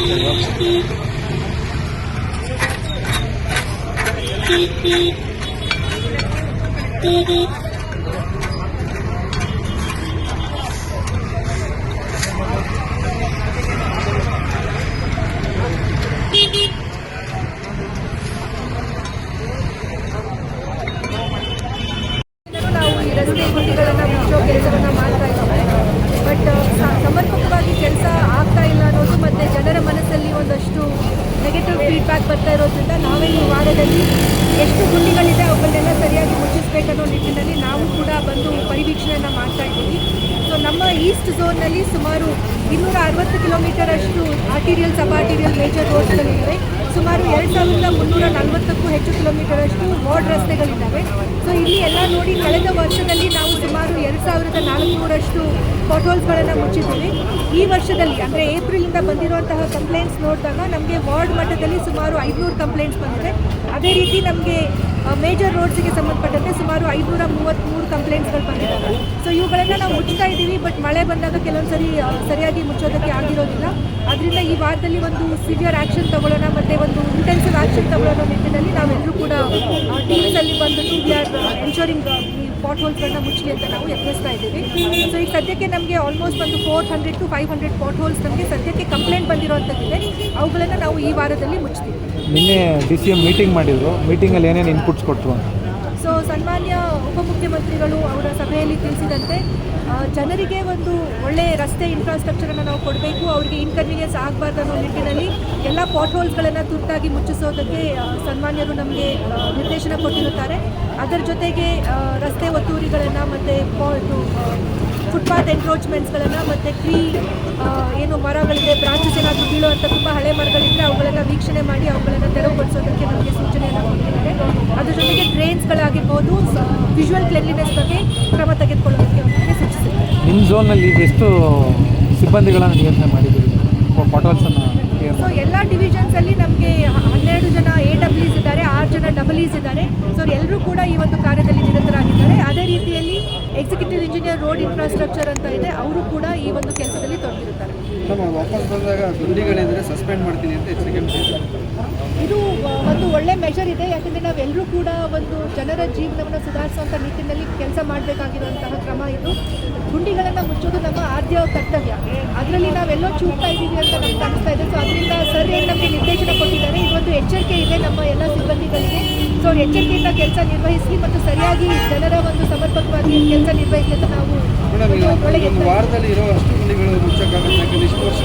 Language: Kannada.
ರಸ್ತೆ ಗುಂಡಿಗಳನ್ನು ಮುಚ್ಚೋ ಕೆಲಸವನ್ನು ಮಾಡ್ತಾ ಇದ್ದಾರೆ. ಬಟ್ ಸಮರ್ಪಕವಾಗಿ ಕೆಲಸ ಆಗ್ತಾ ಇಲ್ಲ ಅನ್ನೋದು ಮತ್ತು ಜನರ ಮನಸ್ಸಲ್ಲಿ ಒಂದಷ್ಟು ನೆಗೆಟಿವ್ ಫೀಡ್ಬ್ಯಾಕ್ ಬರ್ತಾ ಇರೋದ್ರಿಂದ ನಾವೇ ಈ ವಾರದಲ್ಲಿ ಎಷ್ಟು ಗುಂಡಿಗಳಿದೆ ಅವುಗಳನ್ನೆಲ್ಲ ಸರಿಯಾಗಿ ಮುಚ್ಚಿಸಬೇಕನ್ನೋ ನಿಟ್ಟಿನಲ್ಲಿ ನಾವು ಕೂಡ ಬಂದು ಪರಿವೀಕ್ಷಣೆಯನ್ನು ಮಾಡ್ತಾ ಇದ್ದೀವಿ. ಸೊ ನಮ್ಮ ಈಸ್ಟ್ ಝೋನ್ನಲ್ಲಿ ಸುಮಾರು 260 ಕಿಲೋಮೀಟರ್ ಅಷ್ಟು ಆರ್ಟಿರಿಯಲ್ ಸಬ್ ಆರ್ಟಿರಿಯಲ್ ಮೇಜರ್ ರೋಡ್ಸ್ಗಳಿವೆ. ಸುಮಾರು 2340ಕ್ಕೂ ಹೆಚ್ಚು ಕಿಲೋಮೀಟರ್ ಅಷ್ಟು ವಾರ್ಡ್ ರಸ್ತೆಗಳಿದ್ದಾವೆ. ಸೊ ಇಲ್ಲಿ ಎಲ್ಲ ನೋಡಿ ಕಳೆದ ವರ್ಷದಲ್ಲಿ ನಾವು ಸುಮಾರು 2400ರಷ್ಟು ಪಾಟ್‌ಹೋಲ್ಸ್ಗಳನ್ನು ಮುಚ್ಚಿದ್ದೀವಿ. ಈ ವರ್ಷದಲ್ಲಿ ಅಂದರೆ ಏಪ್ರಿಲಿಂದ ಬಂದಿರುವಂತಹ ಕಂಪ್ಲೇಂಟ್ಸ್ ನೋಡಿದಾಗ ನಮಗೆ ವಾರ್ಡ್ ಮಟ್ಟದಲ್ಲಿ ಸುಮಾರು 500 ಕಂಪ್ಲೇಂಟ್ಸ್ ಬಂದಿದೆ. ಅದೇ ರೀತಿ ನಮಗೆ ಮೇಜರ್ ರೋಡ್ಸಿಗೆ ಸಂಬಂಧಪಟ್ಟಂತೆ ಸುಮಾರು 533 ಕಂಪ್ಲೇಂಟ್ಸ್ಗಳು ಬಂದಿದ್ದಾವೆ. ಸೊ ಇವುಗಳನ್ನು ನಾವು ಮುಚ್ತಾ ಇದ್ದೀವಿ. ಬಟ್ ಮಳೆ ಬಂದಾಗ ಕೆಲವೊಂದು ಸರಿ ಸರಿಯಾಗಿ ಮುಚ್ಚೋದಕ್ಕೆ ಆಗಿರೋದಿಲ್ಲ. ಅದರಿಂದ ಈ ವಾರದಲ್ಲಿ ಒಂದು ಸಿವಿಯರ್ ಆ್ಯಕ್ಷನ್ ತಗೊಳ್ಳೋಣ ಮತ್ತು ಒಂದು ಇಂಟೆನ್ಸಿವ್ ಆ್ಯಕ್ಷನ್ ತಗೊಳ್ಳೋ ನಿಟ್ಟಿನಲ್ಲಿ ನಾವೆಲ್ಲರೂ ಕೂಡ ಟೀಮ್ಸಲ್ಲಿ ಬಂದುಬಿಟ್ಟು ವಿ ಆರ್ ಎನ್ಶೋರಿಂಗ್ ಈ ಪಾಟ್‌ಹೋಲ್ಸ್ಗಳನ್ನ ಮುಚ್ಚಲಿ ಅಂತ ನಾವು ಯತ್ನಿಸ್ತಾ ಇದ್ದೀವಿ. ಸೊ ಈಗ ಸದ್ಯಕ್ಕೆ ನಮಗೆ ಆಲ್ಮೋಸ್ಟ್ ಒಂದು 400 to 500 ಪಾಟ್‌ಹೋಲ್ಸ್ ನಮಗೆ ಸದ್ಯಕ್ಕೆ ಕಂಪ್ಲೇಂಟ್ ಬಂದಿರೋವಂಥದ್ದಿದೆ. ಅವುಗಳನ್ನು ನಾವು ಈ ವಾರದಲ್ಲಿ ಮುಚ್ತೀವಿ. ನಿನ್ನೆ DCM ಮೀಟಿಂಗ್ ಮಾಡಿದ್ರು. ಮೀಟಿಂಗಲ್ಲಿ ಏನೇನು ಇನ್ಪುಟ್ಸ್ ಕೊಟ್ಟರು ಅಂತ? ಸೊ ಸನ್ಮಾನ್ಯ ಉಪಮುಖ್ಯಮಂತ್ರಿಗಳು ಅವರ ಸಭೆಯಲ್ಲಿ ತಿಳಿಸಿದಂತೆ ಜನರಿಗೆ ಒಂದು ಒಳ್ಳೆಯ ರಸ್ತೆ ಇನ್ಫ್ರಾಸ್ಟ್ರಕ್ಚರನ್ನು ನಾವು ಕೊಡಬೇಕು, ಅವರಿಗೆ ಇನ್ಕನ್ವೀನಿಯನ್ಸ್ ಆಗಬಾರ್ದು ಅನ್ನೋ ನಿಟ್ಟಿನಲ್ಲಿ ಎಲ್ಲ ಪಾಟ್‌ಹೋಲ್ಸ್ಗಳನ್ನು ತುರ್ತಾಗಿ ಮುಚ್ಚಿಸೋದಕ್ಕೆ ಸನ್ಮಾನ್ಯರು ನಮಗೆ ನಿರ್ದೇಶನ ಕೊಟ್ಟಿರುತ್ತಾರೆ. ಅದರ ಜೊತೆಗೆ ರಸ್ತೆ ಒತ್ತುವರಿಗಳನ್ನು ಮತ್ತು ಫುಟ್ಪಾತ್ ಎನ್ಕ್ರೋಚ್ಮೆಂಟ್ಸ್ಗಳನ್ನು ಮತ್ತು ಏನು ಮರಗಳಿದೆ ಬ್ರಾಂಚಸ್ ಏನಾದರೂ ಬೀಳುವಂಥ ತುಂಬ ಹಳೆ ಮರಗಳಿದ್ದರೆ ಅವುಗಳನ್ನು ವೀಕ್ಷಣೆ ಮಾಡಿ ಅವುಗಳನ್ನು ತೆರವುಗೊಳಿಸೋದಕ್ಕೆ ನಮಗೆ ಸೂಚನೆಯನ್ನು ಕೊಟ್ಟಿದ್ದಾರೆ. ಅದ್ರ ಜೊತೆಗೆ ಡ್ರೈನ್ಸ್ಗಳಾಗಿರ್ಬೋದು, ವಿಜುವಲ್ ಕ್ಲೆನ್ಲಿನೆಸ್ ಬಗ್ಗೆ ಕ್ರಮ ತೆಗೆದುಕೊಳ್ಳೋದಕ್ಕೆ ಅವರಿಗೆ ಸೂಚಿಸಿದ್ದಾರೆ. ನಿಮ್ಮ ಝೋನಲ್ಲಿ ಎಷ್ಟು ಸಿಬ್ಬಂದಿಗಳನ್ನು ನಿಯೋಜನೆ ಮಾಡಿದ್ದೀರಿ ಪಾಟ್‌ಹೋಲ್ಸನ್ನು? ಸೊ ಎಲ್ಲ ಡಿವಿಷನ್ಸಲ್ಲಿ ನಮಗೆ 12 ಜನ AWs ಇದ್ದಾರೆ, 6 ಜನ EEs ಇದ್ದಾರೆ. ಸೊ ಎಲ್ಲರೂ ಕೂಡ ಈ ಒಂದು ಕಾರ್ಯದಲ್ಲಿ ನಿರತರಾಗಿದ್ದಾರೆ. ಅದೇ ರೀತಿಯಲ್ಲಿ ಎಕ್ಸಿಕ್ಯೂಟಿವ್ ಇಂಜಿನಿಯರ್ ರೋಡ್ ಇನ್ಫ್ರಾಸ್ಟ್ರಕ್ಚರ್ ಅಂತ ಇದೆ, ಅವರು ಕೂಡ ಈ ಒಂದು ಕೆಲಸದಲ್ಲಿ ತೊಡಗಿರುತ್ತಾರೆ. ವಾಪಸ್ ಬಂದಾಗ ಗುಂಡಿಗಳಿದ್ರೆ ಸಸ್ಪೆಂಡ್ ಮಾಡ್ತೀನಿ ಅಂತ ಎಚ್ಚರಿಕೆ. ಇದು ಒಂದು ಒಳ್ಳೆ ಮೆಷರ್ ಇದೆ. ಯಾಕಂದರೆ ನಾವೆಲ್ಲರೂ ಕೂಡ ಒಂದು ಜನರ ಜೀವನವನ್ನು ಸುಧಾರಿಸುವಂಥ ನಿಟ್ಟಿನಲ್ಲಿ ಕೆಲಸ ಮಾಡಬೇಕಾಗಿರುವಂತಹ ಕ್ರಮ ಇದು. ಗುಂಡಿಗಳನ್ನು ಮುಚ್ಚೋದು ನಮ್ಮ ಆದ್ಯ ಕರ್ತವ್ಯ. ಅದರಲ್ಲಿ ನಾವೆಲ್ಲೋ ಚೂಕ್ತಾ ಇದ್ದೀವಿ ಅಂತ ನಮ್ಗೆ ಅನಿಸ್ತಾ ಇದೆ. ಸೊ ಅದರಿಂದ ಸರ್ ಏನು ನಮಗೆ ನಿರ್ದೇಶನ ಕೊಟ್ಟಿದ್ದಾರೆ, ಇದೊಂದು ಎಚ್ಚರಿಕೆ ಇದೆ ನಮ್ಮ ಎಲ್ಲ ಸಿಬ್ಬಂದಿಗಳಿಗೆ. ಸೊ ಎಚ್ಚರಿಕೆಯಿಂದ ಕೆಲಸ ನಿರ್ವಹಿಸಿ ಮತ್ತು ಸರಿಯಾಗಿ ಜನರ ಒಂದು ಸಮರ್ಪಕವಾಗಿ ಕೆಲಸ ನಿರ್ವಹಿಸಿ ಅಂತ ನಾವು ವಾರದಲ್ಲಿ ಇರೋ ಅಷ್ಟು ಗುಂಡಿಗಳು ಮುಚ್ಚಕ್ಕಾಗುತ್ತೆ. ಇಷ್ಟು ವರ್ಷ